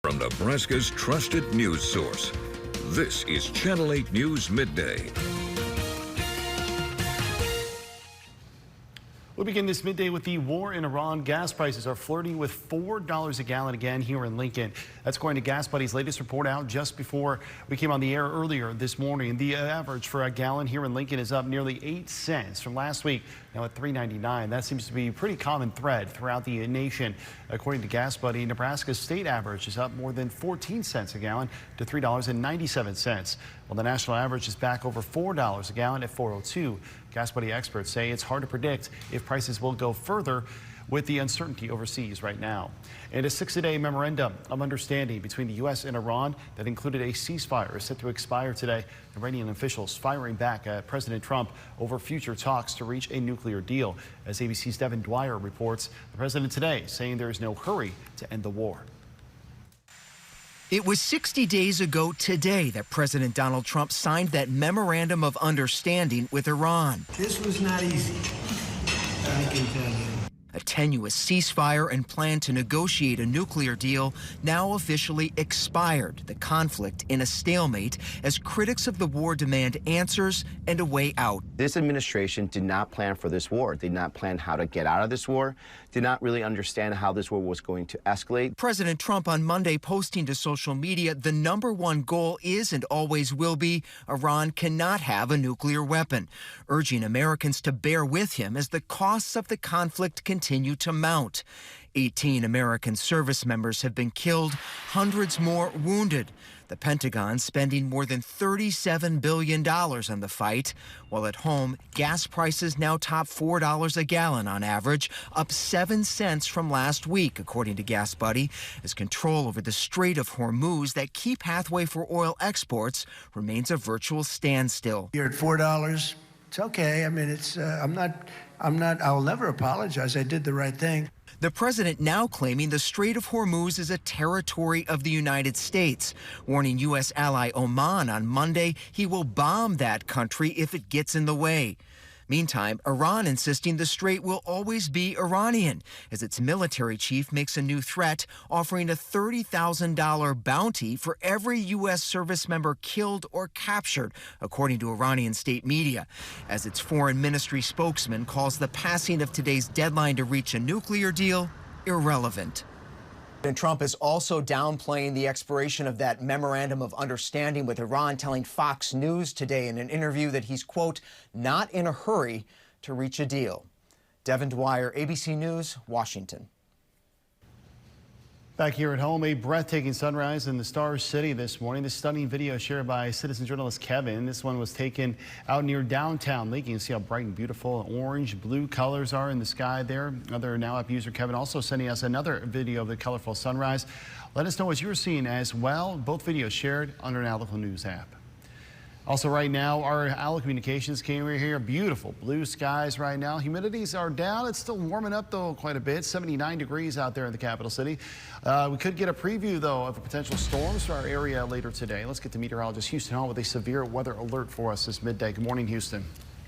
From Nebraska's trusted news source, this is Channel 8 News Midday. We'll begin this midday with the war in Iran. Gas prices are flirting with $4 a gallon again here in Lincoln. That's according to Gas Buddy's latest report out just before we came on the air earlier this morning. The average for a gallon here in Lincoln is up nearly 8 cents from last week, now at $3.99. That seems to be a pretty common thread throughout the nation. According to Gas Buddy, Nebraska's state average is up more than 14 cents a gallon to $3.97. While the national average is back over $4 a gallon at $4.02. Gas Buddy experts say it's hard to predict if prices will go further with the uncertainty overseas right now. And a 60-day memorandum of understanding between the U.S. and Iran that included a ceasefire is set to expire today. Iranian officials firing back at President Trump over future talks to reach a nuclear deal. As ABC's Devin Dwyer reports, the president today saying there is no hurry to end the war. It was 60 days ago today that President Donald Trump signed that memorandum of understanding with Iran. This was not easy, I can tell you. A tenuous ceasefire and plan to negotiate a nuclear deal now officially expired. The conflict in a stalemate as critics of the war demand answers and a way out. This administration did not plan for this war, did not plan how to get out of this war, did not really understand how this war was going to escalate. President Trump on Monday posting to social media, the #1 goal is and always will be Iran cannot have a nuclear weapon, urging Americans to bear with him as the costs of the conflict continue to mount. 18 American service members have been killed, hundreds more wounded. The Pentagon spending more than $37 billion on the fight, while at home, gas prices now top $4 a gallon on average, up 7 cents from last week, according to Gas Buddy, as control over the Strait of Hormuz that key pathway for oil exports remains a virtual standstill. You're at $4. It's okay. I mean, it's I'll never apologize. I did the right thing. The president now claiming the Strait of Hormuz is a territory of the United States, warning U.S. ally Oman on Monday he will bomb that country if it gets in the way. Meantime, Iran insisting the strait will always be Iranian, as its military chief makes a new threat, offering a $30,000 bounty for every U.S. service member killed or captured, according to Iranian state media, as its foreign ministry spokesman calls the passing of today's deadline to reach a nuclear deal irrelevant. President Trump is also downplaying the expiration of that memorandum of understanding with Iran, telling Fox News today in an interview that he's, quote, not in a hurry to reach a deal. Devin Dwyer, ABC News, Washington. Back here at home, a breathtaking sunrise in the Star City this morning. This stunning video shared by citizen journalist Kevin. This one was taken out near downtown Lincoln. You can see how bright and beautiful orange, blue colors are in the sky there. Another Now App user, Kevin, also sending us another video of the colorful sunrise. Let us know what you're seeing as well. Both videos shared on our Now Local News app. Also right now, our Owl Communications camera here. Beautiful blue skies right now. Humidities are down. It's still warming up, though, quite a bit. 79 degrees out there in the capital city. We could get a preview, though, of potential storms for our area later today. Let's get to meteorologist Houston Hall with a severe weather alert for us this midday. Good morning, Houston.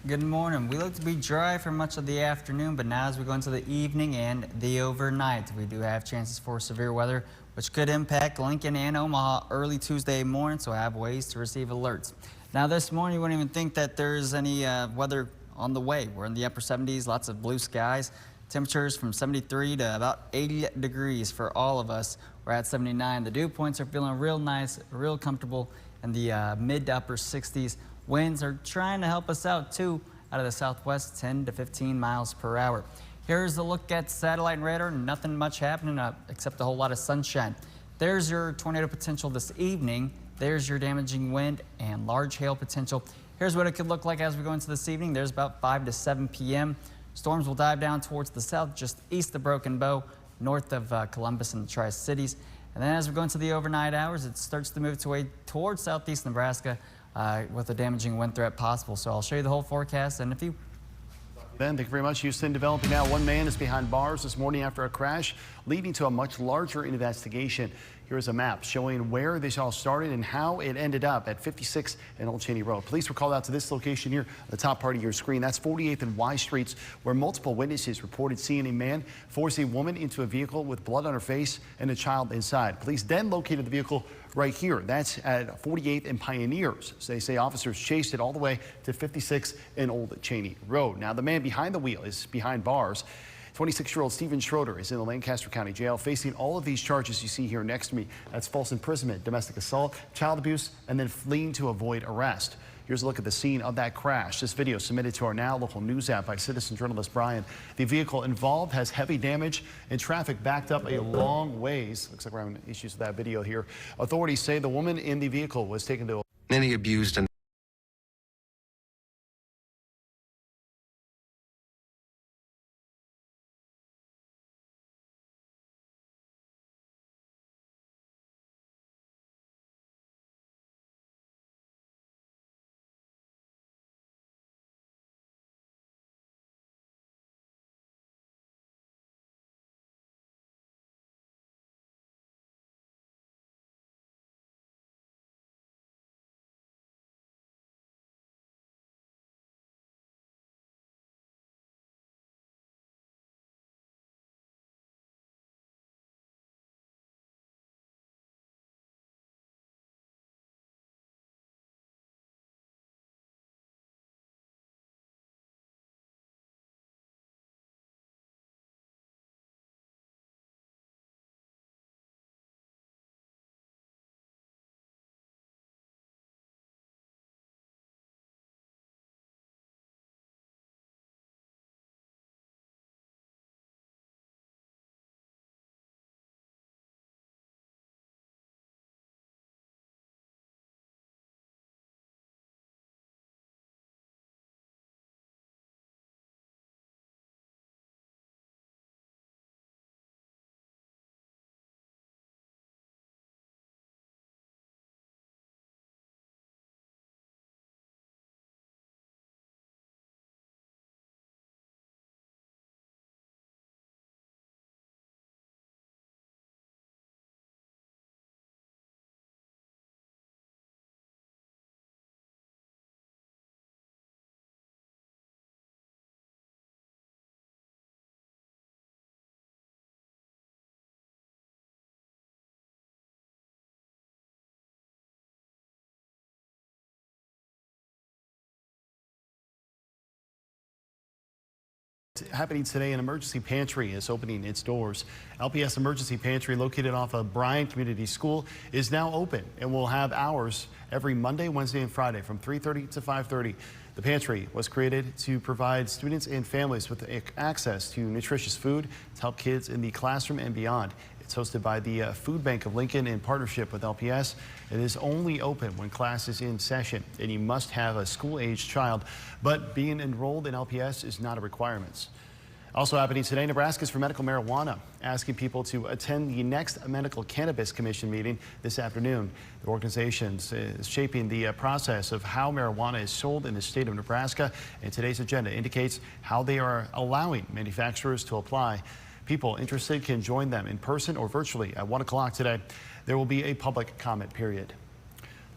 Good morning. We look to be dry for much of the afternoon, but now as we go into the evening and the overnight, we do have chances for severe weather, which could impact Lincoln and Omaha early Tuesday morning, so have ways to receive alerts. Now this morning, you wouldn't even think that there's any weather on the way. We're in the upper 70s, lots of blue skies. Temperatures from 73 to about 80 degrees for all of us. We're at 79. The dew points are feeling real nice, real comfortable in the mid to upper 60s. Winds are trying to help us out too, out of the southwest, 10 to 15 miles per hour. Here's a look at satellite and radar. Nothing much happening except a whole lot of sunshine. There's your tornado potential this evening. There's your damaging wind and large hail potential. Here's what it could look like as we go into this evening. There's about 5 to 7 p.m. Storms will dive down towards the south, just east of Broken Bow, north of Columbus and the Tri-Cities. And then as we go into the overnight hours, it starts to move its way towards southeast Nebraska with a damaging wind threat possible. So I'll show you the whole forecast in a few. Ben, thank you very much. Houston developing now. One man is behind bars this morning after a crash leading to a much larger investigation. Here's a map showing where this all started and how it ended up at 56 and Old Cheney Road. Police were called out to this location here, the top part of your screen. That's 48th and Y Streets, where multiple witnesses reported seeing a man force a woman into a vehicle with blood on her face and a child inside. Police then located the vehicle right here. That's at 48th and Pioneers. So they say officers chased it all the way to 56 and Old Cheney Road. Now, the man behind the wheel is behind bars. 26-year-old Stephen Schroeder is in the Lancaster County Jail facing all of these charges you see here next to me. That's false imprisonment, domestic assault, child abuse, and then fleeing to avoid arrest. Here's a look at the scene of that crash. This video submitted to our Now Local News app by citizen journalist Brian. The vehicle involved has heavy damage and traffic backed up a long ways. Looks like we're having issues with that video here. Authorities say the woman in the vehicle was taken to Many abused and happening today. An emergency pantry is opening its doors. LPS Emergency Pantry, located off of Bryan Community School, is now open and will have hours every Monday, Wednesday, and Friday from 3:30 to 5:30. The pantry was created to provide students and families with access to nutritious food to help kids in the classroom and beyond. It's hosted by the Food Bank of Lincoln in partnership with LPS. It is only open when class is in session, and you must have a school-aged child, but being enrolled in LPS is not a requirement. Also happening today, Nebraska's for Medical Marijuana asking people to attend the next Medical Cannabis Commission meeting this afternoon. The organization is shaping the process of how marijuana is sold in the state of Nebraska, and today's agenda indicates how they are allowing manufacturers to apply. People interested can join them in person or virtually at 1 o'clock today. There will be a public comment period.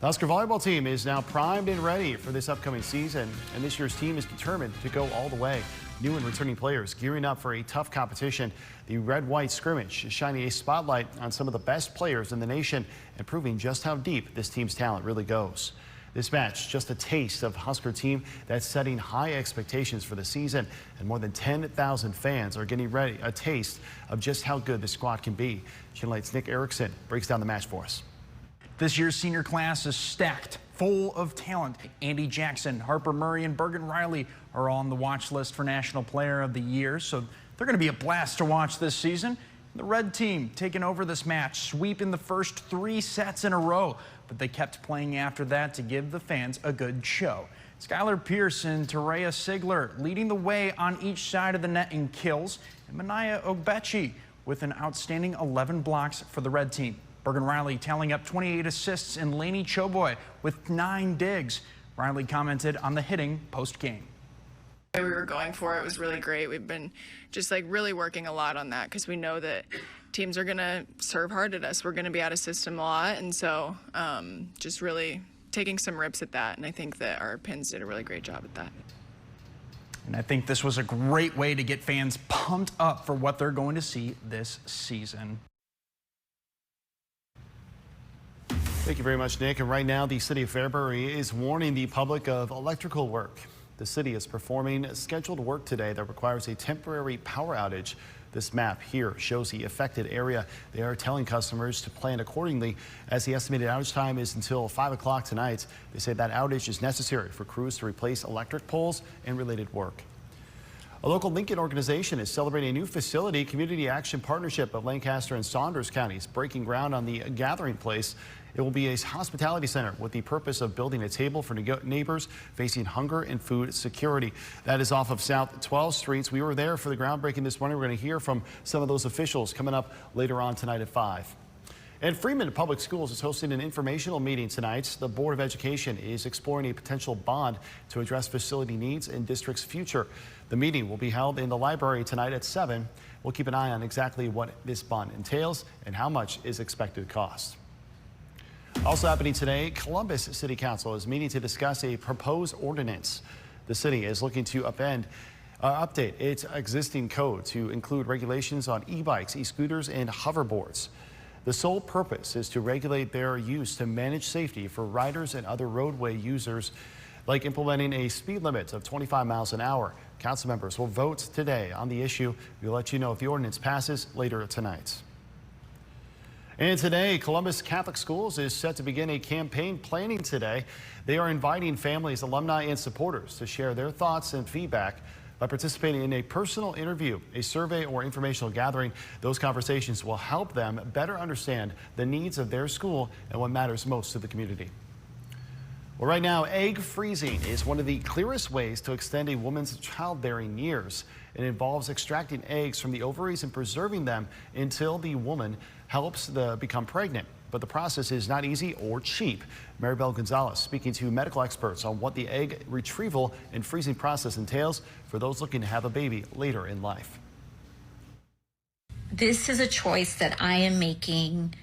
The Husker volleyball team is now primed and ready for this upcoming season, and this year's team is determined to go all the way. New and returning players gearing up for a tough competition. The red-white scrimmage is shining a spotlight on some of the best players in the nation and proving just how deep this team's talent really goes. This match, just a taste of Husker team that's setting high expectations for the season, and more than 10,000 fans are getting ready a taste of just how good the squad can be. Channel 8's Nick Erickson breaks down the match for us. This year's senior class is stacked, full of talent. Andy Jackson, Harper Murray, and Bergen Riley are all on the watch list for National Player of the Year, so they're going to be a blast to watch this season. The red team taking over this match, sweeping the first 3 sets in a row, but they kept playing after that to give the fans a good show. Skylar Pierce and Terea Sigler leading the way on each side of the net in kills, and Manaya Ogbechi with an outstanding 11 blocks for the red team. Bergen Riley tallying up 28 assists, and Lainey Choboy with 9 digs. Riley commented on the hitting post-game. We were going for it was really great. We've been just like really working a lot on that because we know that teams are going to serve hard at us. We're going to be out of system a lot, and so just really taking some rips at that, and I think that our pins did a really great job at that. And I think this was a great way to get fans pumped up for what they're going to see this season. Thank you very much, Nick. And right now, the city of Fairbury is warning the public of electrical work. The city is performing scheduled work today that requires a temporary power outage. This map here shows the affected area. They are telling customers to plan accordingly, as the estimated outage time is until 5 o'clock tonight. They say that outage is necessary for crews to replace electric poles and related work. A local Lincoln organization is celebrating a new facility. Community Action Partnership of Lancaster and Saunders counties breaking ground on the gathering place. It will be a hospitality center with the purpose of building a table for neighbors facing hunger and food security. That is off of South 12th Streets. We were there for the groundbreaking this morning. We're going to hear from some of those officials coming up later on tonight at 5. And Freeman Public Schools is hosting an informational meeting tonight. The Board of Education is exploring a potential bond to address facility needs in district's future. The meeting will be held in the library tonight at 7. We'll keep an eye on exactly what this bond entails and how much is expected to cost. Also happening today, Columbus City Council is meeting to discuss a proposed ordinance. The city is looking to update its existing code to include regulations on e-bikes, e-scooters, and hoverboards. The sole purpose is to regulate their use to manage safety for riders and other roadway users, like implementing a speed limit of 25 miles an hour. Council members will vote today on the issue. We'll let you know if the ordinance passes later tonight. And today, Columbus Catholic Schools is set to begin a campaign planning today. They are inviting families, alumni, and supporters to share their thoughts and feedback by participating in a personal interview, a survey, or informational gathering. Those conversations will help them better understand the needs of their school and what matters most to the community. Well, right now, egg freezing is one of the clearest ways to extend a woman's childbearing years. It involves extracting eggs from the ovaries and preserving them until the woman helps become pregnant. But the process is not easy or cheap. Maribel Gonzalez speaking to medical experts on what the egg retrieval and freezing process entails for those looking to have a baby later in life. This is a choice that I am making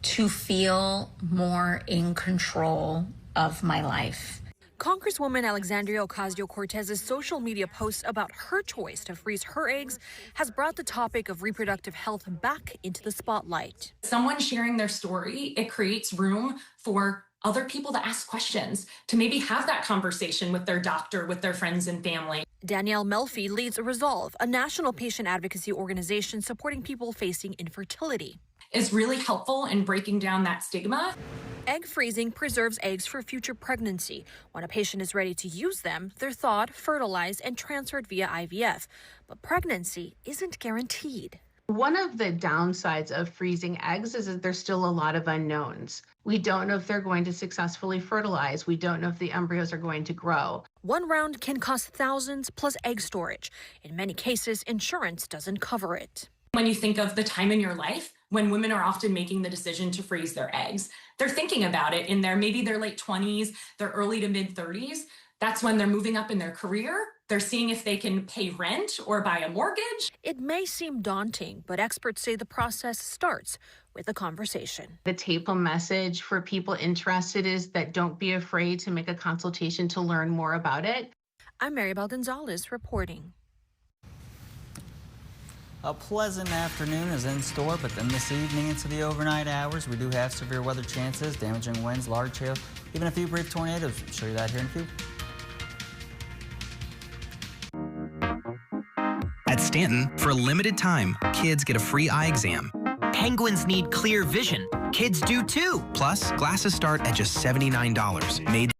to feel more in control of my life. Congresswoman Alexandria Ocasio-Cortez's social media posts about her choice to freeze her eggs has brought the topic of reproductive health back into the spotlight. Someone sharing their story, it creates room for other people to ask questions, to maybe have that conversation with their doctor, with their friends and family. Danielle Melfi leads Resolve, a national patient advocacy organization supporting people facing infertility. Is really helpful in breaking down that stigma. Egg freezing preserves eggs for future pregnancy. When a patient is ready to use them, they're thawed, fertilized, and transferred via IVF. But pregnancy isn't guaranteed. One of the downsides of freezing eggs is that there's still a lot of unknowns. We don't know if they're going to successfully fertilize. We don't know if the embryos are going to grow. One round can cost thousands plus egg storage. In many cases, insurance doesn't cover it. When you think of the time in your life when women are often making the decision to freeze their eggs, they're thinking about it in maybe their late 20s, their early to mid 30s. That's when they're moving up in their career. They're seeing if they can pay rent or buy a mortgage. It may seem daunting, but experts say the process starts with a conversation. The take-home message for people interested is that don't be afraid to make a consultation to learn more about it. I'm Maribel Gonzalez reporting. A pleasant afternoon is in store, but then this evening into the overnight hours, we do have severe weather chances, damaging winds, large hail, even a few brief tornadoes. We'll show you that here in a few. At Stanton, for a limited time, kids get a free eye exam. Penguins need clear vision. Kids do too. Plus, glasses start at just $79. Made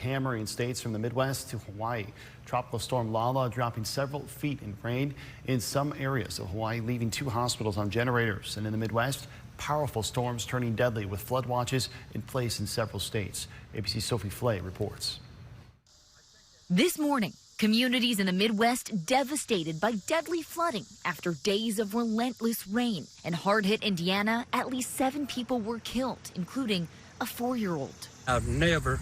hammering states from the Midwest to Hawaii. Tropical storm Lala dropping several feet in rain in some areas of Hawaii, leaving 2 hospitals on generators. And in the Midwest, powerful storms turning deadly with flood watches in place in several states. ABC's Sophie Flay reports. This morning, communities in the Midwest devastated by deadly flooding after days of relentless rain. In hard-hit Indiana, at least 7 people were killed, including a 4-year-old. I've never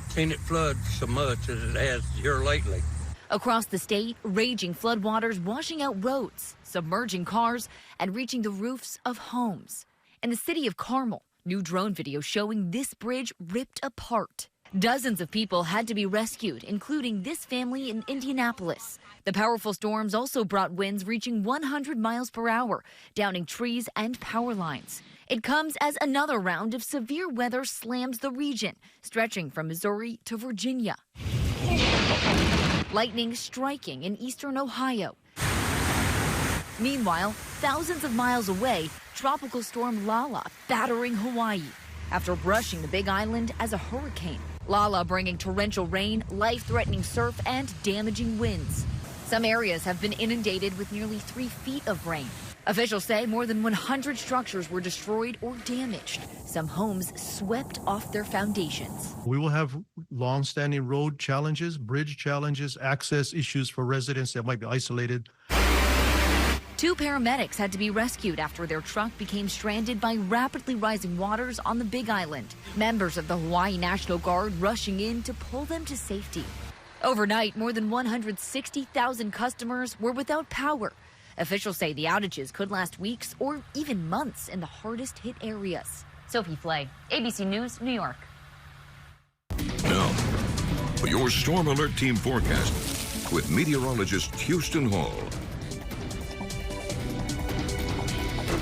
seen it flood so much as it has here lately. Across the state, raging floodwaters washing out roads, submerging cars, and reaching the roofs of homes. In the city of Carmel, new drone video showing this bridge ripped apart. Dozens of people had to be rescued, including this family in Indianapolis. The powerful storms also brought winds reaching 100 miles per hour, downing trees and power lines. It comes as another round of severe weather slams the region, stretching from Missouri to Virginia. Lightning striking in eastern Ohio. Meanwhile, thousands of miles away, tropical storm Lala battering Hawaii after brushing the Big Island as a hurricane. Lala bringing torrential rain, life-threatening surf, and damaging winds. Some areas have been inundated with nearly 3 feet of rain. Officials say more than 100 structures were destroyed or damaged. Some homes swept off their foundations. We will have long-standing road challenges, bridge challenges, access issues for residents that might be isolated. 2 paramedics had to be rescued after their truck became stranded by rapidly rising waters on the Big Island. Members of the Hawaii National Guard rushing in to pull them to safety. Overnight, more than 160,000 customers were without power. Officials say the outages could last weeks or even months in the hardest hit areas. Sophie Flay, ABC News, New York. Now, for your Storm Alert Team forecast with meteorologist Houston Hall.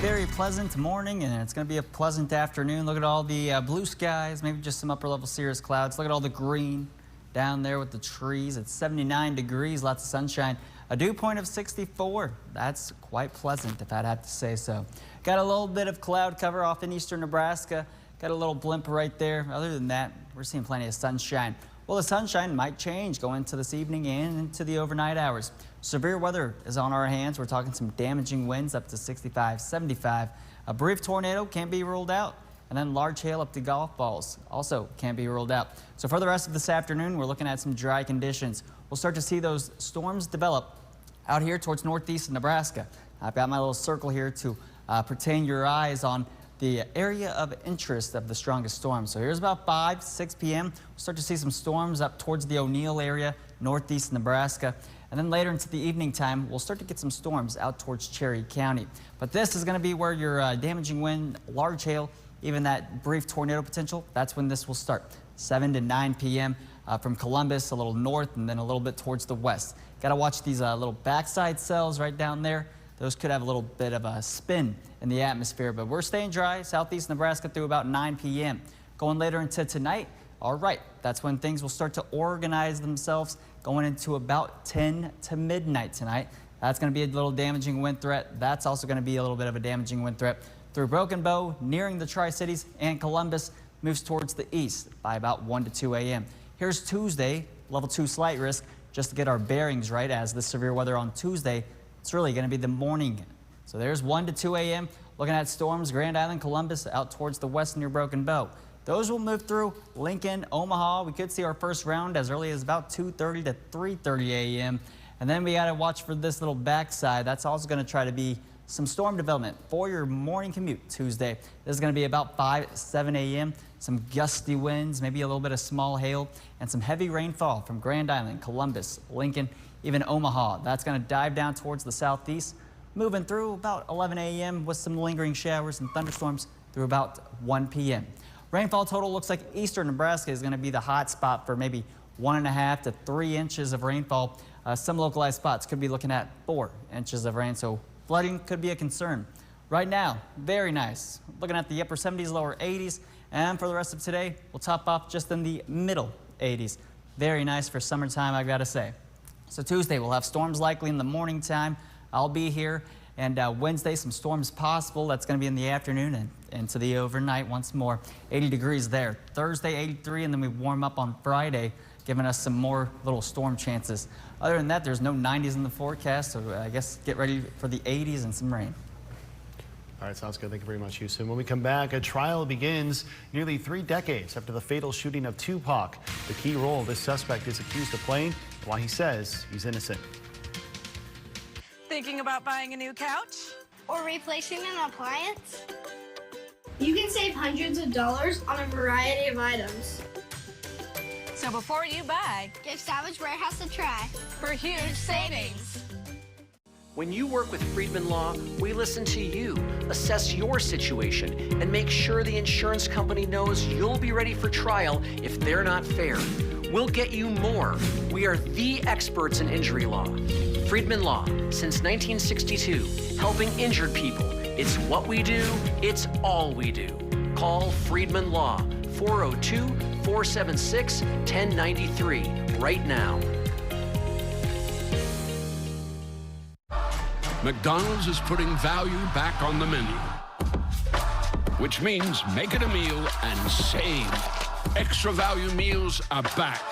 Very pleasant morning, and it's going to be a pleasant afternoon. Look at all the blue skies, maybe just some upper level cirrus clouds. Look at all the green down there with the trees. It's 79 degrees, lots of sunshine. A dew point of 64. That's quite pleasant, if I'd have to say so. Got a little bit of cloud cover off in eastern Nebraska. Got a little blimp right there. Other than that, we're seeing plenty of sunshine. Well, the sunshine might change going into this evening and into the overnight hours. Severe weather is on our hands. We're talking some damaging winds up to 65, 75. A brief tornado can't be ruled out. And then large hail up to golf balls also can't be ruled out. So for the rest of this afternoon, we're looking at some dry conditions. We'll start to see those storms develop out here towards northeast Nebraska. I've got my little circle here to pertain your eyes on the area of interest of the strongest storm. So here's about 5, 6 p.m. We'll start to see some storms up towards the O'Neill area, northeast Nebraska. And then later into the evening time, we'll start to get some storms out towards Cherry County. But this is going to be where your damaging wind, large hail, even that brief tornado potential, that's when this will start. 7 to 9 p.m. From Columbus, a little north, and then a little bit towards the west. Got to watch these little backside cells right down there. Those could have a little bit of a spin in the atmosphere, but we're staying dry, southeast Nebraska through about 9 p.m. Going later into tonight, all right, that's when things will start to organize themselves going into about 10 to midnight tonight. That's going to be a little damaging wind threat. That's also going to be a little bit of a damaging wind threat through Broken Bow, nearing the Tri-Cities, and Columbus moves towards the east by about 1 to 2 a.m. Here's Tuesday, level 2 slight risk, just to get our bearings right, as the severe weather on Tuesday, it's really going to be the morning. So there's 1 to 2 a.m. Looking at storms, Grand Island, Columbus, out towards the west near Broken Bow. Those will move through Lincoln, Omaha. We could see our first round as early as about 2:30 to 3:30 a.m. And then we got to watch for this little backside. That's also going to try to be some storm development for your morning commute Tuesday. This is going to be about 5, 7 a.m. Some gusty winds, maybe a little bit of small hail, and some heavy rainfall from Grand Island, Columbus, Lincoln, even Omaha. That's going to dive down towards the southeast, moving through about 11 a.m. with some lingering showers and thunderstorms through about 1 p.m. Rainfall total looks like eastern Nebraska is going to be the hot spot for maybe 1.5 to 3 inches of rainfall. Some localized spots could be looking at 4 inches of rain, so flooding could be a concern. Right now, very nice. Looking at the upper 70s, lower 80s, and for the rest of today, we'll top off just in the middle 80s. Very nice for summertime, I've got to say. So Tuesday, we'll have storms likely in the morning time. I'll be here, And Wednesday, some storms possible. That's going to be in the afternoon and into the overnight once more. 80 degrees there. Thursday, 83, and then we warm up on Friday, giving us some more little storm chances. Other than that, there's no 90s in the forecast, so I guess get ready for the 80s and some rain. All right, sounds good. Thank you very much, Houston. When we come back, a trial begins nearly 3 decades after the fatal shooting of Tupac. The key role this suspect is accused of playing, and why he says he's innocent. Thinking about buying a new couch? Or replacing an appliance? You can save hundreds of dollars on a variety of items. So before you buy, give Savage Warehouse a try for huge savings. When you work with Friedman Law, we listen to you, assess your situation, and make sure the insurance company knows you'll be ready for trial if they're not fair. We'll get you more. We are the experts in injury law. Friedman Law, since 1962, helping injured people. It's what we do, it's all we do. Call Friedman Law, 402-476-1093, right now. McDonald's is putting value back on the menu, which means make it a meal and save. Extra value meals are back.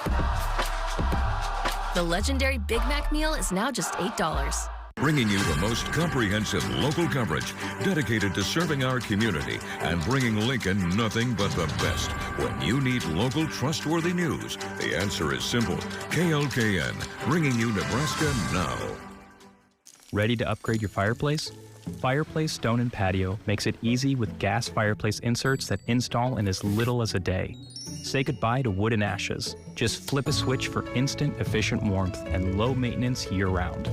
The legendary Big Mac meal is now just $8. Bringing you the most comprehensive local coverage dedicated to serving our community and bringing Lincoln nothing but the best. When you need local trustworthy news, the answer is simple. KLKN, bringing you Nebraska now. Ready to upgrade your fireplace? Fireplace Stone and Patio makes it easy with gas fireplace inserts that install in as little as a day. Say goodbye to wood and ashes. Just flip a switch for instant, efficient warmth and low maintenance year-round.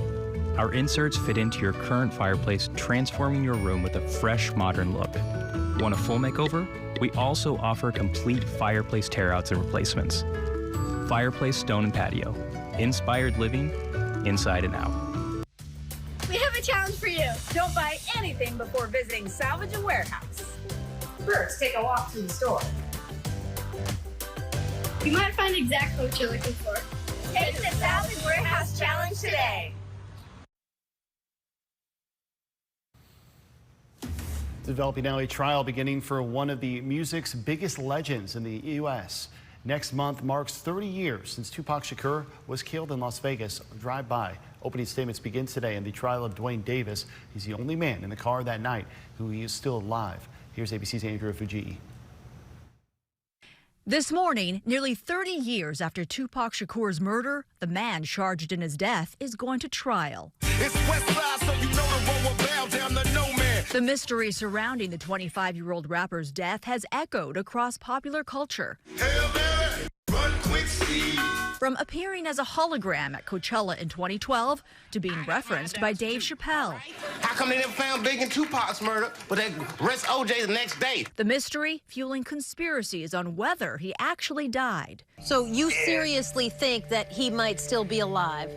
Our inserts fit into your current fireplace, transforming your room with a fresh, modern look. Want a full makeover? We also offer complete fireplace tear-outs and replacements. Fireplace Stone and Patio. Inspired living, inside and out. We have a challenge for you. Don't buy anything before visiting Salvage and Warehouse. First, take a walk through the store. You might find exactly what you're looking for. Take the Salvage Warehouse Challenge today. Developing now a trial beginning for one of the music's biggest legends in the U.S. Next month marks 30 years since Tupac Shakur was killed in Las Vegas. Drive-by. Opening statements begin today in the trial of Dwayne Davis. He's the only man in the car that night who is still alive. Here's ABC's Andrew Fujii. This morning, nearly 30 years after Tupac Shakur's murder, the man charged in his death is going to trial. It's Westside, so you know the road will bow down to no man. The mystery surrounding the 25-year-old rapper's death has echoed across popular culture. Hail Mary, run quick, speed. From appearing as a hologram at Coachella in 2012 to being referenced by Dave Chappelle. How come they never found Big and Tupac's murder, but they arrest OJ the next day? The mystery fueling conspiracies on whether he actually died. So you seriously think that he might still be alive?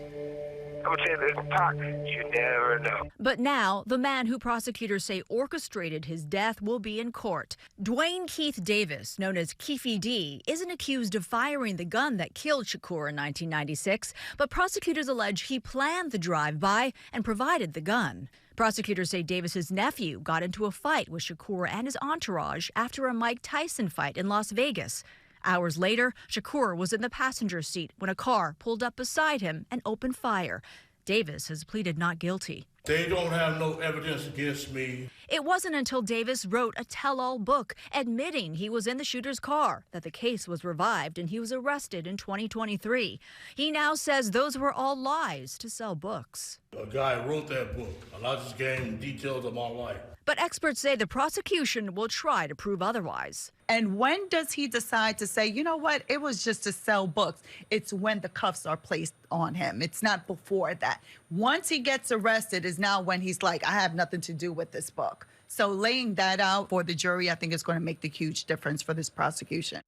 Pac, you never know. But now, the man who prosecutors say orchestrated his death will be in court. Dwayne Keith Davis, known as Keefy D, isn't accused of firing the gun that killed Shakur in 1996, but prosecutors allege he planned the drive-by and provided the gun. Prosecutors say Davis's nephew got into a fight with Shakur and his entourage after a Mike Tyson fight in Las Vegas. Hours later, Shakur was in the passenger seat when a car pulled up beside him and opened fire. Davis has pleaded not guilty. They don't have no evidence against me. It wasn't until Davis wrote a tell-all book admitting he was in the shooter's car that the case was revived and he was arrested in 2023. He now says those were all lies to sell books. A guy wrote that book, and I just gave him details of my life. But experts say the prosecution will try to prove otherwise. And when does he decide to say, you know what, it was just to sell books? It's when the cuffs are placed on him. It's not before that. Once he gets arrested is now when he's like, I have nothing to do with this book. So laying that out for the jury, I think is going to make the huge difference for this prosecution.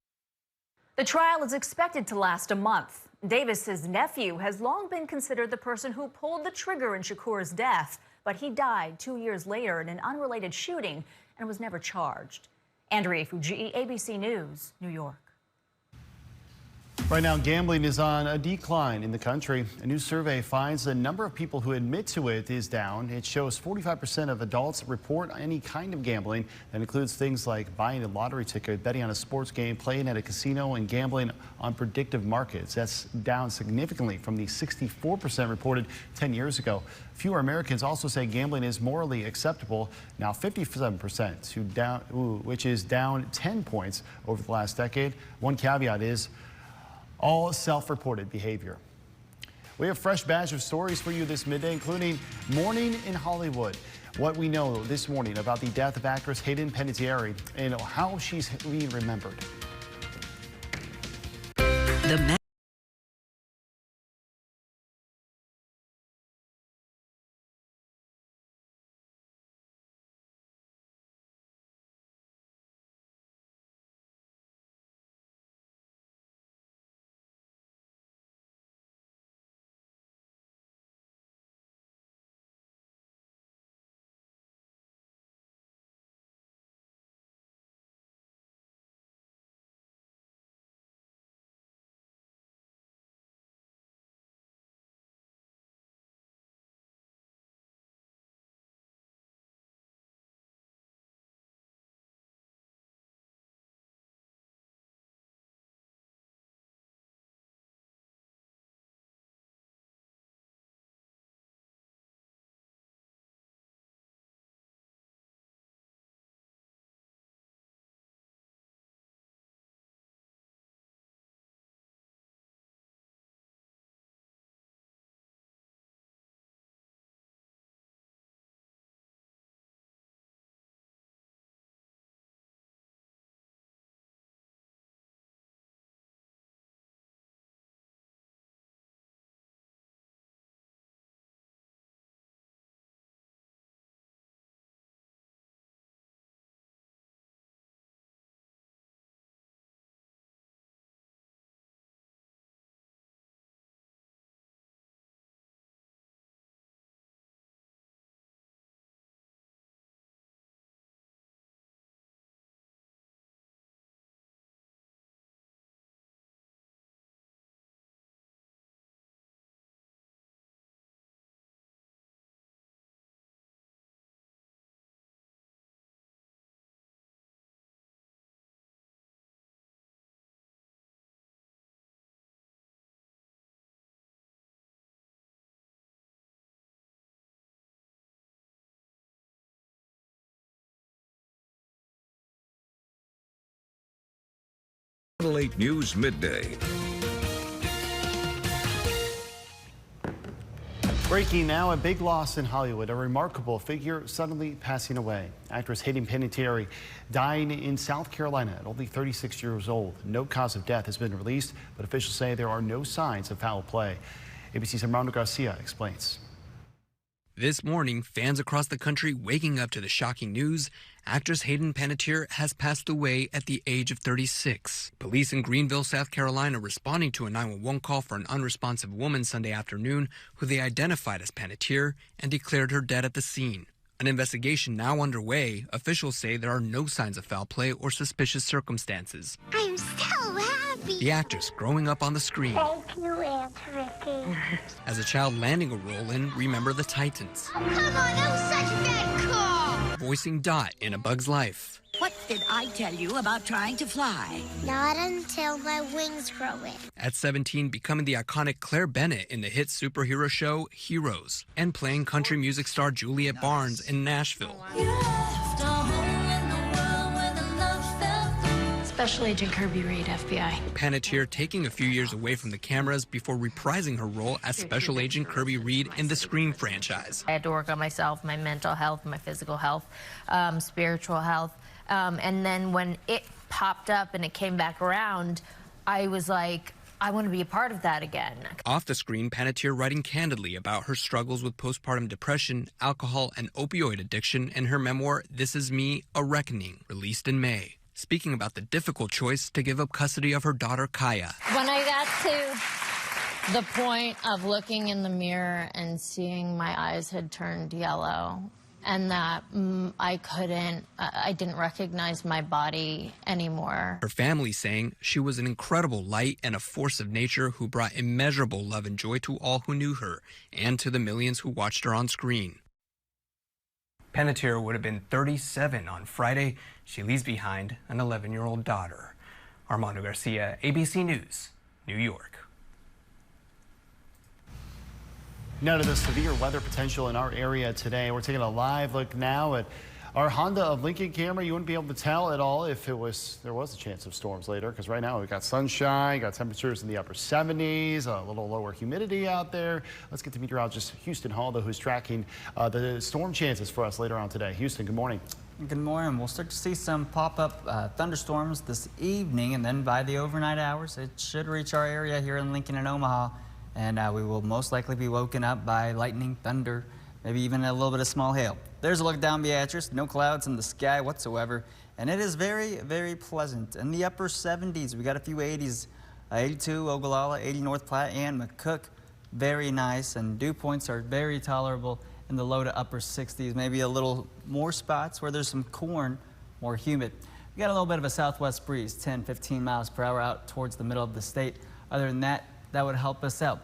The trial is expected to last a month. Davis's nephew has long been considered the person who pulled the trigger in Shakur's death, but he died 2 years later in an unrelated shooting and was never charged. Andrea Fujii, ABC News, New York. Right now, gambling is on a decline in the country. A new survey finds the number of people who admit to it is down. It shows 45% of adults report any kind of gambling. That includes things like buying a lottery ticket, betting on a sports game, playing at a casino, and gambling on predictive markets. That's down significantly from the 64% reported 10 years ago. Fewer Americans also say gambling is morally acceptable. Now 57%, which is down 10 points over the last decade. One caveat is all self-reported behavior. We have a fresh batch of stories for you this midday, including Morning in Hollywood. What we know this morning about the death of actress Hayden Panettiere and how she's being remembered. Channel 8 News Midday. Breaking now, a big loss in Hollywood. A remarkable figure suddenly passing away. Actress Hayden Panettiere dying in South Carolina at only 36 years old. No cause of death has been released, but officials say there are no signs of foul play. ABC's Armando Garcia explains. This morning, fans across the country waking up to the shocking news. Actress Hayden Panettiere has passed away at the age of 36. Police in Greenville, South Carolina, responding to a 911 call for an unresponsive woman Sunday afternoon who they identified as Panettiere and declared her dead at the scene. An investigation now underway. Officials say there are no signs of foul play or suspicious circumstances. I'm so happy. The actress growing up on the screen. Thank you, Aunt Ricky. As a child landing a role in Remember the Titans. Oh, come on, that was such a bad call. Voicing Dot in A Bug's Life. What did I tell you about trying to fly? Not until my wings grow in. At 17, becoming the iconic Claire Bennett in the hit superhero show Heroes, and playing country music star Juliet Barnes in Nashville. Special Agent Kirby Reed, FBI. Panettiere taking a few years away from the cameras before reprising her role as Special Agent Kirby Reed in the Scream franchise. I had to work on myself, my mental health, my physical health, spiritual health. And then when it popped up and it came back around, I was like, I want to be a part of that again. Off the screen, Panettiere writing candidly about her struggles with postpartum depression, alcohol, and opioid addiction in her memoir, This Is Me, A Reckoning, released in May. Speaking about the difficult choice to give up custody of her daughter, Kaya. When I got to the point of looking in the mirror and seeing my eyes had turned yellow, and that I didn't recognize my body anymore. Her family saying she was an incredible light and a force of nature who brought immeasurable love and joy to all who knew her and to the millions who watched her on screen. Panettiere would have been 37 on Friday. She leaves behind an 11-year-old daughter. Armando Garcia, ABC News, New York. Now to the severe weather potential in our area today. We're taking a live look now at our Honda of Lincoln camera. You wouldn't be able to tell at all if there was a chance of storms later, because right now we've got sunshine, got temperatures in the upper 70s, a little lower humidity out there. Let's get to meteorologist Houston Hall, though, who's tracking the storm chances for us later on today. Houston, good morning. Good morning. We'll start to see some pop-up thunderstorms this evening, and then by the overnight hours, it should reach our area here in Lincoln and Omaha, and we will most likely be woken up by lightning, thunder, maybe even a little bit of small hail. There's a look down Beatrice. No clouds in the sky whatsoever, and it is very, very pleasant. In the upper 70s, we got a few 80s, 82 Ogallala, 80 North Platte, and McCook. Very nice, and dew points are very tolerable in the low to upper 60s. Maybe a little more spots where there's some corn, more humid. We got a little bit of a southwest breeze, 10, 15 miles per hour out towards the middle of the state. Other than that, that would help us out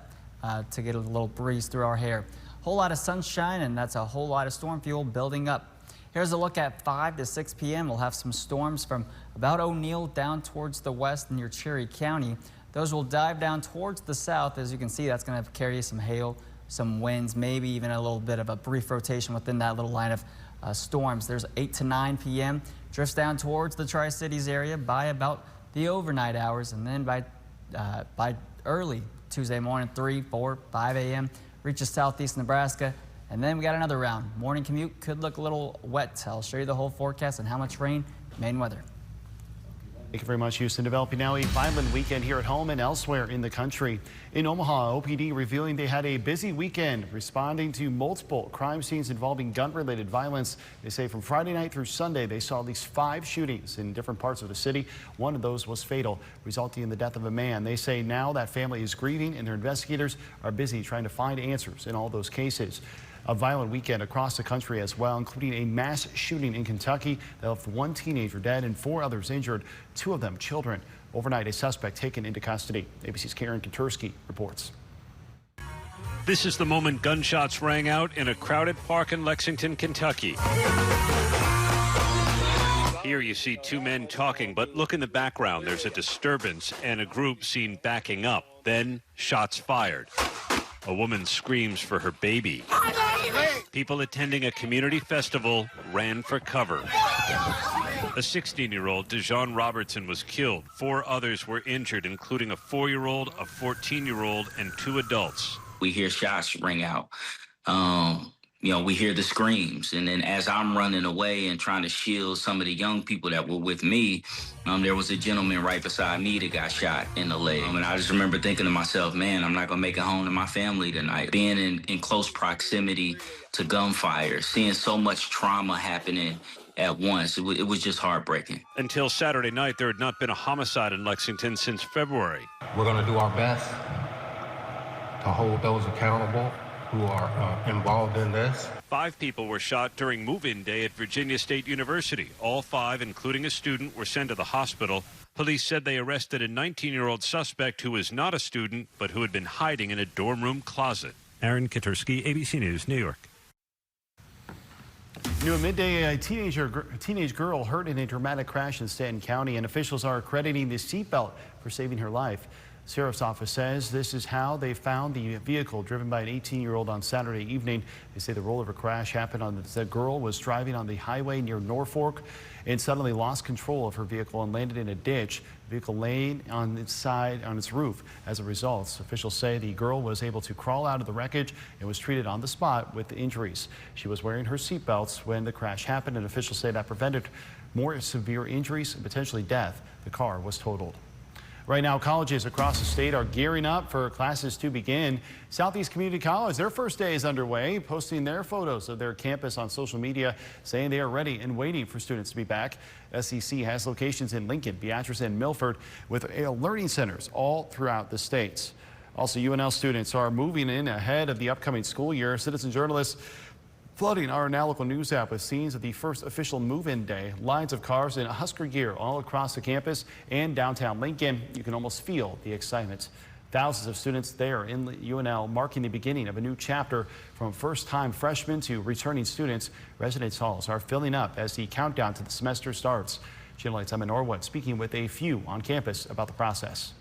to get a little breeze through our hair. Whole lot of sunshine, and that's a whole lot of storm fuel building up. Here's a look at 5 to 6 p.m. We'll have some storms from about O'Neill down towards the west near Cherry County. Those will dive down towards the south. As you can see, that's going to carry some hail, some winds, maybe even a little bit of a brief rotation within that little line of storms. There's 8 to 9 p.m. Drifts down towards the Tri-Cities area by about the overnight hours, and then by early Tuesday morning, 3, 4, 5 a.m. reaches southeast Nebraska, and then we got another round. Morning commute could look a little wet. I'll show you the whole forecast and how much rain, main weather. Thank you very much, Houston. Developing now a violent weekend here at home and elsewhere in the country. In Omaha, OPD revealing they had a busy weekend responding to multiple crime scenes involving gun-related violence. They say from Friday night through Sunday, they saw at least 5 shootings in different parts of the city. One of those was fatal, resulting in the death of a man. They say now that family is grieving, and their investigators are busy trying to find answers in all those cases. A violent weekend across the country as well, including a mass shooting in Kentucky that left 1 teenager dead and 4 others injured, 2 of them children. Overnight, a suspect taken into custody. ABC's Karen Katursky reports. This is the moment gunshots rang out in a crowded park in Lexington, Kentucky. Here you see 2 men talking, but look in the background. There's a disturbance and a group seen backing up. Then shots fired. A woman screams for her baby. People attending a community festival ran for cover. A 16-year-old, Dejon Robertson, was killed. 4 others were injured, including a 4-year-old, a 14-year-old, and 2 adults. We hear shots ring out. We hear the screams. And then as I'm running away and trying to shield some of the young people that were with me, there was a gentleman right beside me that got shot in the leg. And I just remember thinking to myself, man, I'm not going to make it home to my family tonight. Being in close proximity to gunfire, seeing so much trauma happening at once, it was just heartbreaking. Until Saturday night, there had not been a homicide in Lexington since February. We're going to do our best to hold those accountable who are involved in this. 5 people were shot during move-in day at Virginia State University. All 5, including a student, were sent to the hospital. Police said they arrested a 19-year-old suspect who was not a student, but who had been hiding in a dorm room closet. Aaron Katursky, ABC News, New York. New at midday, a teenage girl hurt in a dramatic crash in Stanton County, and officials are crediting the seatbelt for saving her life. Sheriff's office says this is how they found the vehicle driven by an 18-year-old on Saturday evening. They say the rollover crash happened on the girl was driving on the highway near Norfolk and suddenly lost control of her vehicle and landed in a ditch. The vehicle laying on its roof. As a result, officials say the girl was able to crawl out of the wreckage and was treated on the spot with injuries. She was wearing her seatbelts when the crash happened, and officials say that prevented more severe injuries and potentially death. The car was totaled. Right now, colleges across the state are gearing up for classes to begin. Southeast Community College, their first day is underway, posting their photos of their campus on social media, saying they are ready and waiting for students to be back. SEC has locations in Lincoln, Beatrice, and Milford, with learning centers all throughout the states. Also, UNL students are moving in ahead of the upcoming school year. Citizen journalist Flooding our Now Local News app with scenes of the first official move-in day. Lines of cars in Husker gear all across the campus and downtown Lincoln. You can almost feel the excitement. Thousands of students there in UNL marking the beginning of a new chapter. From first-time freshmen to returning students, residence halls are filling up as the countdown to the semester starts. Channel 8's Emma Norwood speaking with a few on campus about the process.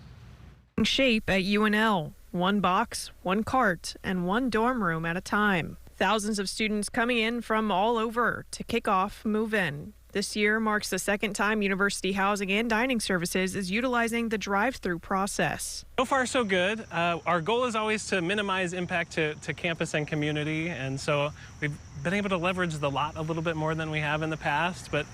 Shape at UNL. One box, one cart, and one dorm room at a time. Thousands of students coming in from all over to kick off move-in. This year marks the second time University Housing and Dining Services is utilizing the drive-through process. So far, so good. Our goal is always to minimize impact to campus and community, and so we've been able to leverage the lot a little bit more than we have in the past. But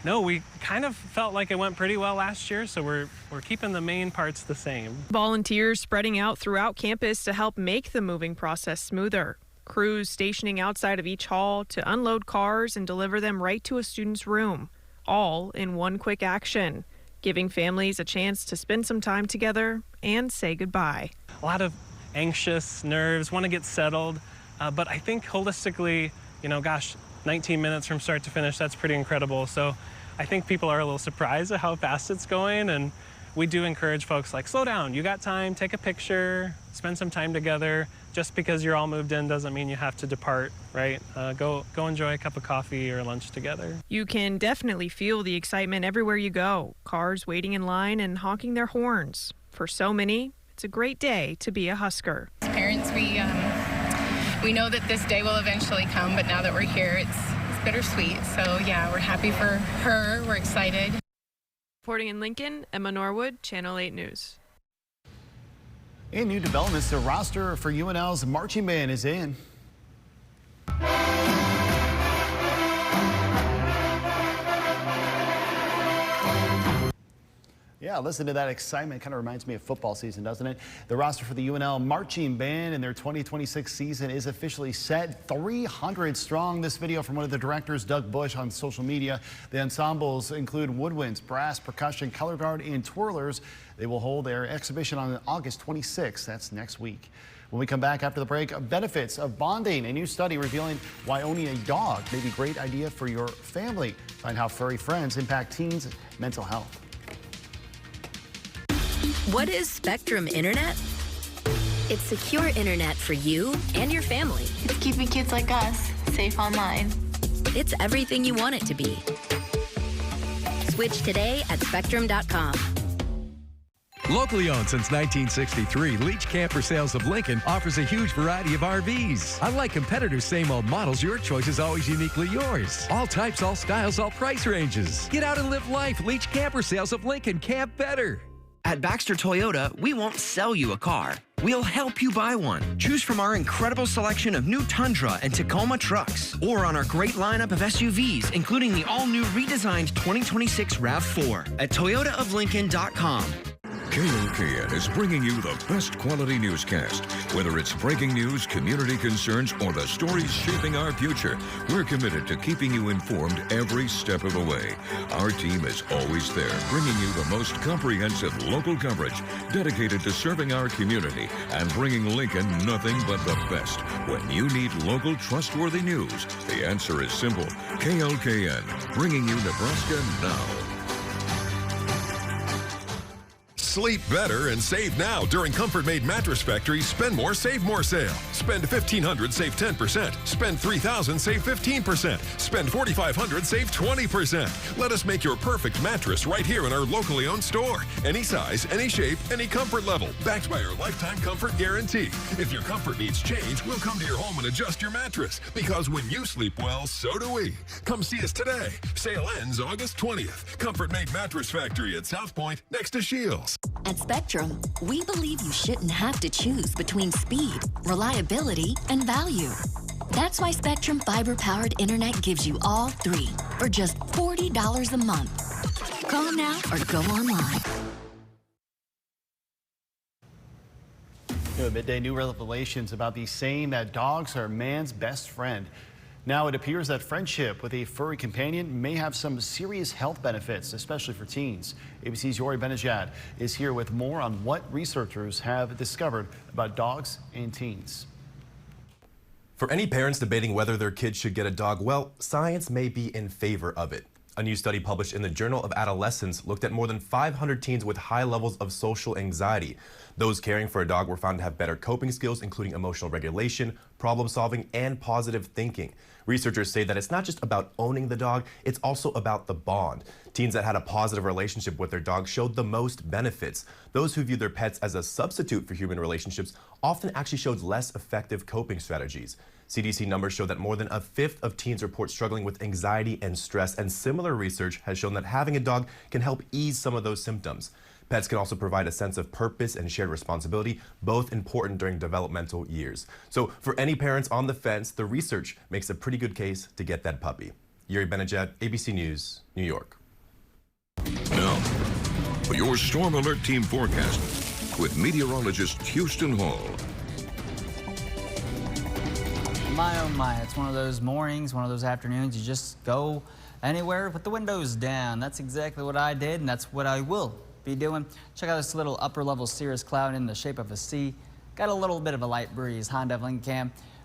no, we kind of felt like it went pretty well last year, so we're keeping the main parts the same. Volunteers spreading out throughout campus to help make the moving process smoother. Crews stationing outside of each hall to unload cars and deliver them right to a student's room, all in one quick action, giving families a chance to spend some time together and say goodbye. A lot of anxious nerves, want to get settled, but I think holistically, 19 minutes from start to finish, that's pretty incredible. So I think people are a little surprised at how fast it's going, and we do encourage folks slow down, you got time, take a picture, spend some time together. Just because you're all moved in doesn't mean you have to depart, right? Go enjoy a cup of coffee or lunch together. You can definitely feel the excitement everywhere you go. Cars waiting in line and honking their horns. For so many, it's a great day to be a Husker. As parents, we know that this day will eventually come, but now that we're here, it's bittersweet. So yeah, we're happy for her. We're excited. Reporting in Lincoln, Emma Norwood, Channel 8 News. In new developments, the roster for UNL's marching band is in. Yeah, listen to that excitement. Kind of reminds me of football season, doesn't it? The roster for the UNL marching band in their 2026 season is officially set. 300 strong. This video from one of the directors, Doug Bush, on social media. The ensembles include woodwinds, brass, percussion, color guard, and twirlers. They will hold their exhibition on August 26th. That's next week. When we come back after the break, benefits of bonding. A new study revealing why owning a dog may be a great idea for your family. Find how furry friends impact teens' mental health. What is Spectrum Internet? It's secure internet for you and your family. It's keeping kids like us safe online. It's everything you want it to be. Switch today at spectrum.com. Locally owned since 1963, Leach Camper Sales of Lincoln offers a huge variety of RVs. Unlike competitors' same old models, your choice is always uniquely yours. All types, all styles, all price ranges. Get out and live life. Leach Camper Sales of Lincoln. Camp better. At Baxter Toyota, we won't sell you a car. We'll help you buy one. Choose from our incredible selection of new Tundra and Tacoma trucks, or on our great lineup of SUVs, including the all-new redesigned 2026 RAV4 at toyotaoflincoln.com. KLKN is bringing you the best quality newscast. Whether it's breaking news, community concerns, or the stories shaping our future, we're committed to keeping you informed every step of the way. Our team is always there, bringing you the most comprehensive local coverage dedicated to serving our community and bringing Lincoln nothing but the best. When you need local, trustworthy news, the answer is simple. KLKN, bringing you Nebraska now. Sleep better and save now during Comfort Made Mattress Factory's Spend More, Save More sale. Spend $1,500, save 10%. Spend $3,000, save 15%. Spend $4,500, save 20%. Let us make your perfect mattress right here in our locally owned store. Any size, any shape, any comfort level. Backed by our lifetime comfort guarantee. If your comfort needs change, we'll come to your home and adjust your mattress. Because when you sleep well, so do we. Come see us today. Sale ends August 20th. Comfort Made Mattress Factory at South Point, next to Shields. At Spectrum, we believe you shouldn't have to choose between speed, reliability, and value. That's why Spectrum fiber-powered internet gives you all three for just $40 a month. Call now or go online. At Midday, new revelations about the saying that dogs are man's best friend. Now it appears that friendship with a furry companion may have some serious health benefits, especially for teens. ABC's Yori Benajad is here with more on what researchers have discovered about dogs and teens. For any parents debating whether their kids should get a dog, well, science may be in favor of it. A new study published in the Journal of Adolescence looked at more than 500 teens with high levels of social anxiety. Those caring for a dog were found to have better coping skills, including emotional regulation, problem solving, and positive thinking. Researchers say that it's not just about owning the dog, it's also about the bond. Teens that had a positive relationship with their dog showed the most benefits. Those who viewed their pets as a substitute for human relationships often actually showed less effective coping strategies. CDC numbers show that more than a fifth of teens report struggling with anxiety and stress, and similar research has shown that having a dog can help ease some of those symptoms. Pets can also provide a sense of purpose and shared responsibility, both important during developmental years. So for any parents on the fence, the research makes a pretty good case to get that puppy. Yuri Benajat, ABC News, New York. Now, for your Storm Alert Team forecast with meteorologist Houston Hall. My oh my, it's one of those mornings, one of those afternoons, you just go anywhere with the windows down. That's exactly what I did, and that's what I will be doing. Check out this little upper level cirrus cloud in the shape of a C. Got a little bit of a light breeze. Honda Lincoln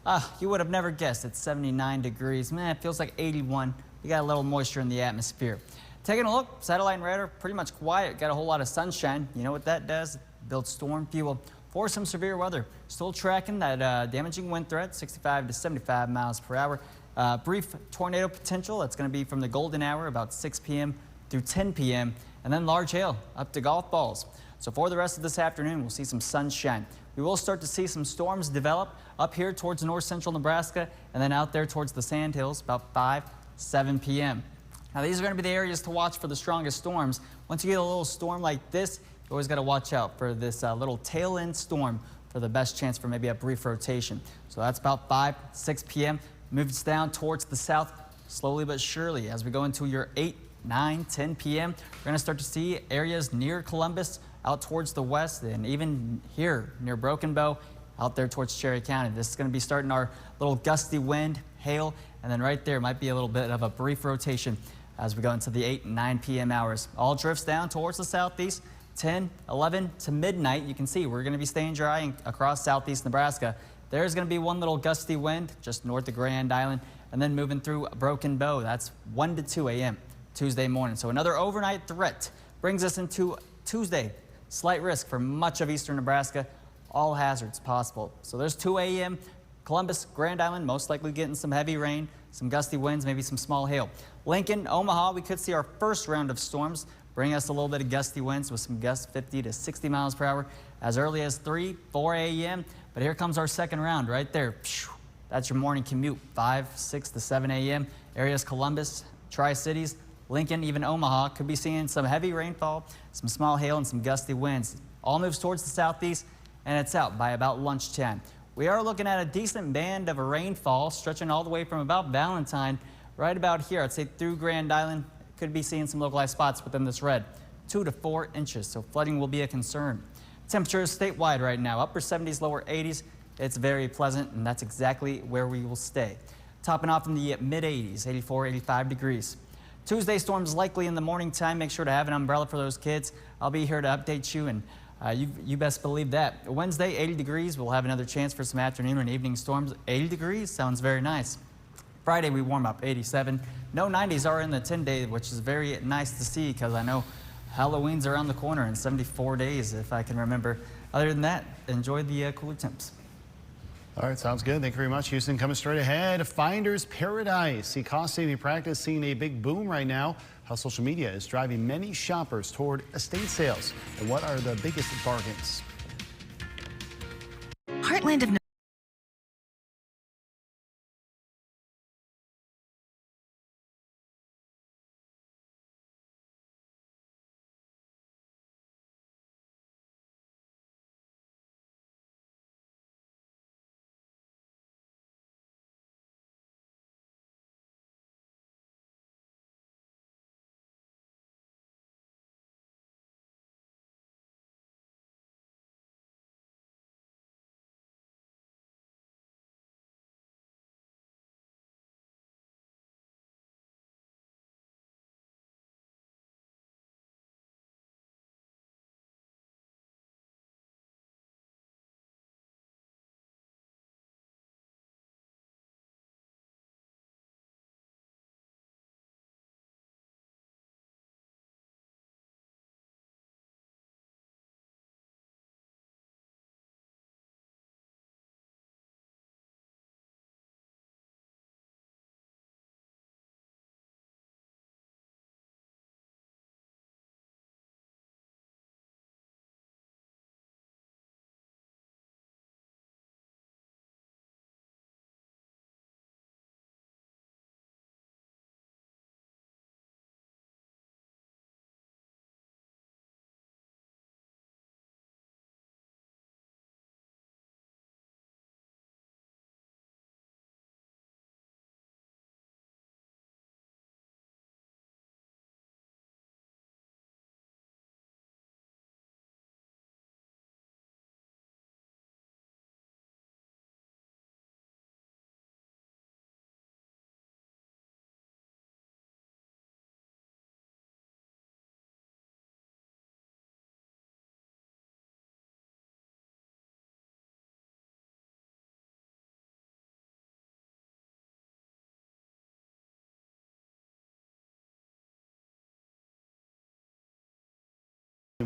Cam. You would have never guessed it's 79 degrees. Man, it feels like 81. You got a little moisture in the atmosphere. Taking a look, satellite and radar, pretty much quiet. Got a whole lot of sunshine. You know what that does? Builds storm fuel for some severe weather. Still tracking that damaging wind threat, 65 to 75 miles per hour. Brief tornado potential. That's going to be from the golden hour, about 6 p.m. through 10 p.m. And then large hail up to golf balls. So for the rest of this afternoon, we'll see some sunshine. We will start to see some storms develop up here towards north central Nebraska and then out there towards the Sandhills about 5, 7 p.m. Now these are going to be the areas to watch for the strongest storms. Once you get a little storm like this, you always got to watch out for this little tail end storm for the best chance for maybe a brief rotation. So that's about 5, 6 p.m. Moves down towards the south slowly but surely as we go into your 8, 9, 10 p.m. We're going to start to see areas near Columbus out towards the west and even here near Broken Bow out there towards Cherry County. This is going to be starting our little gusty wind, hail, and then right there might be a little bit of a brief rotation as we go into the 8 and 9 p.m. hours. All drifts down towards the southeast, 10, 11 to midnight. You can see we're going to be staying dry across southeast Nebraska. There's going to be one little gusty wind just north of Grand Island and then moving through Broken Bow. That's 1 to 2 a.m. Tuesday morning. So another overnight threat brings us into Tuesday. Slight risk for much of eastern Nebraska. All hazards possible. So there's 2 a.m. Columbus, Grand Island, most likely getting some heavy rain, some gusty winds, maybe some small hail. Lincoln, Omaha, we could see our first round of storms bring us a little bit of gusty winds with some gusts 50 to 60 miles per hour as early as 3, 4 a.m. But here comes our second round right there. That's your morning commute, 5, 6 to 7 a.m. Areas Columbus, Tri-Cities, Lincoln, even Omaha could be seeing some heavy rainfall, some small hail, and some gusty winds. All moves towards the southeast, and it's out by about lunchtime. We are looking at a decent band of a rainfall stretching all the way from about Valentine right about here. I'd say through Grand Island. Could be seeing some localized spots within this red, 2 to 4 inches. So flooding will be a concern. Temperatures statewide right now, upper 70s, lower 80s. It's very pleasant, and that's exactly where we will stay. Topping off in the mid 80s, 84, 85 degrees. Tuesday storms likely in the morning time. Make sure to have an umbrella for those kids. I'll be here to update you, and you best believe that. Wednesday, 80 degrees. We'll have another chance for some afternoon and evening storms. 80 degrees sounds very nice. Friday, we warm up, 87. No 90s are in the 10-day, which is very nice to see because I know Halloween's around the corner in 74 days, if I can remember. Other than that, enjoy the cooler temps. All right, sounds good. Thank you very much, Houston. Coming straight ahead, Finder's Paradise. See cost-saving practice seeing a big boom right now. How social media is driving many shoppers toward estate sales. And what are the biggest bargains? Heartland of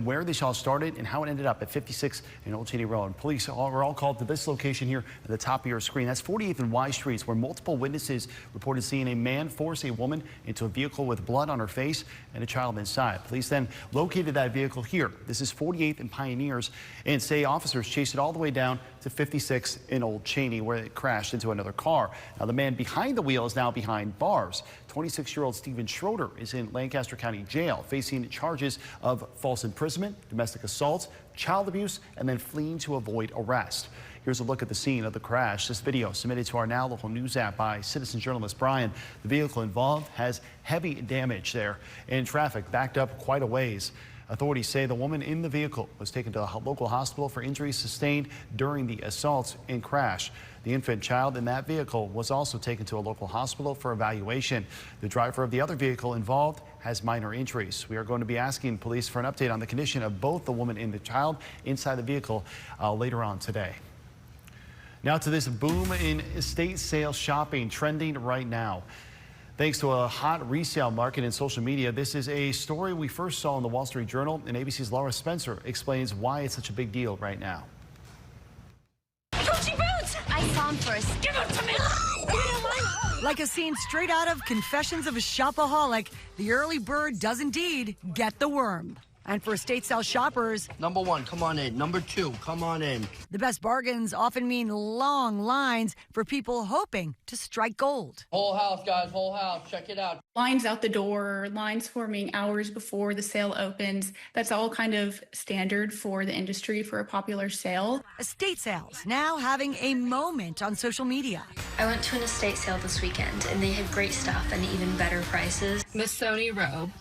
where this all started and how it ended up at 56 in Old Cheney Road. Police were all called to this location here at the top of your screen. That's 48th and Y Streets, where multiple witnesses reported seeing a man force a woman into a vehicle with blood on her face and a child inside. Police then located that vehicle here. This is 48th and Pioneers, and say officers chased it all the way down to 56 in Old Cheney, where it crashed into another car. Now, the man behind the wheel is now behind bars. 26-year-old Stephen Schroeder is in Lancaster County Jail, facing charges of false imprisonment, domestic assault, child abuse, and then fleeing to avoid arrest. Here's a look at the scene of the crash. This video submitted to our Now Local News app by citizen journalist Brian. The vehicle involved has heavy damage there, and traffic backed up quite a ways. Authorities say the woman in the vehicle was taken to a local hospital for injuries sustained during the assault and crash. The infant child in that vehicle was also taken to a local hospital for evaluation. The driver of the other vehicle involved has minor injuries. We are going to be asking police for an update on the condition of both the woman and the child inside the vehicle later on today. Now to this boom in estate sale shopping trending right now. Thanks to a hot resale market in social media, this is a story we first saw in the Wall Street Journal, and ABC's Laura Spencer explains why it's such a big deal right now. Gucci boots! I saw them first. Give them to me! Like a scene straight out of Confessions of a Shopaholic, the early bird does indeed get the worm. And for estate sale shoppers, number one, come on in. Number two, come on in. The best bargains often mean long lines for people hoping to strike gold. Whole house, guys, whole house. Check it out. Lines out the door, lines forming hours before the sale opens. That's all kind of standard for the industry for a popular sale. Estate sales now having a moment on social media. I went to an estate sale this weekend and they had great stuff and even better prices. Miss Sony robe.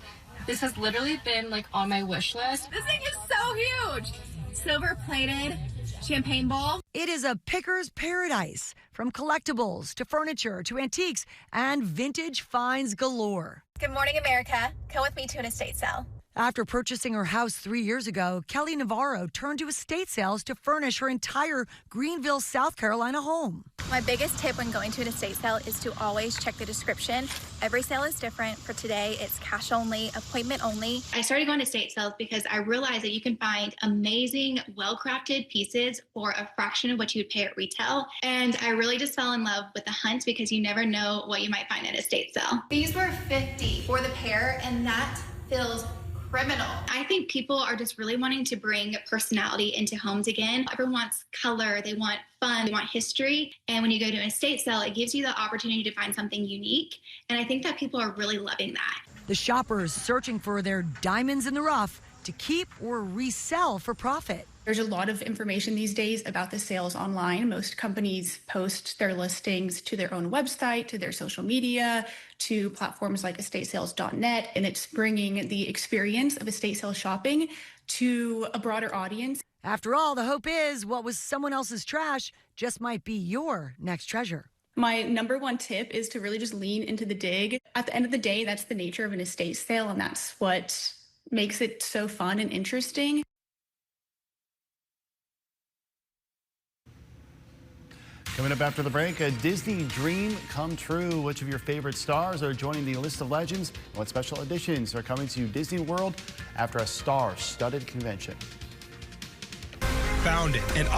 This has literally been like on my wish list. This thing is so huge. Silver plated champagne bowl. It is a picker's paradise, from collectibles to furniture to antiques and vintage finds galore. Good morning, America. Come with me to an estate sale. After purchasing her house 3 years ago, Kelly Navarro turned to estate sales to furnish her entire Greenville, South Carolina home. My biggest tip when going to an estate sale is to always check the description. Every sale is different. For today, it's cash only, appointment only. I started going to estate sales because I realized that you can find amazing, well-crafted pieces for a fraction of what you would pay at retail. And I really just fell in love with the hunt because you never know what you might find at a estate sale. These were $50 for the pair, and that feels criminal. I think people are just really wanting to bring personality into homes again. Everyone wants color, they want fun, they want history. And when you go to an estate sale, it gives you the opportunity to find something unique. And I think that people are really loving that. The shoppers searching for their diamonds in the rough to keep or resell for profit. There's a lot of information these days about the sales online. Most companies post their listings to their own website, to their social media, to platforms like estatesales.net, and it's bringing the experience of estate sale shopping to a broader audience. After all, the hope is what was someone else's trash just might be your next treasure. My number one tip is to really just lean into the dig. At the end of the day, that's the nature of an estate sale, and that's what makes it so fun and interesting. Coming up after the break, a Disney dream come true. Which of your favorite stars are joining the list of legends? What special editions are coming to Disney World after a star-studded convention? Founded and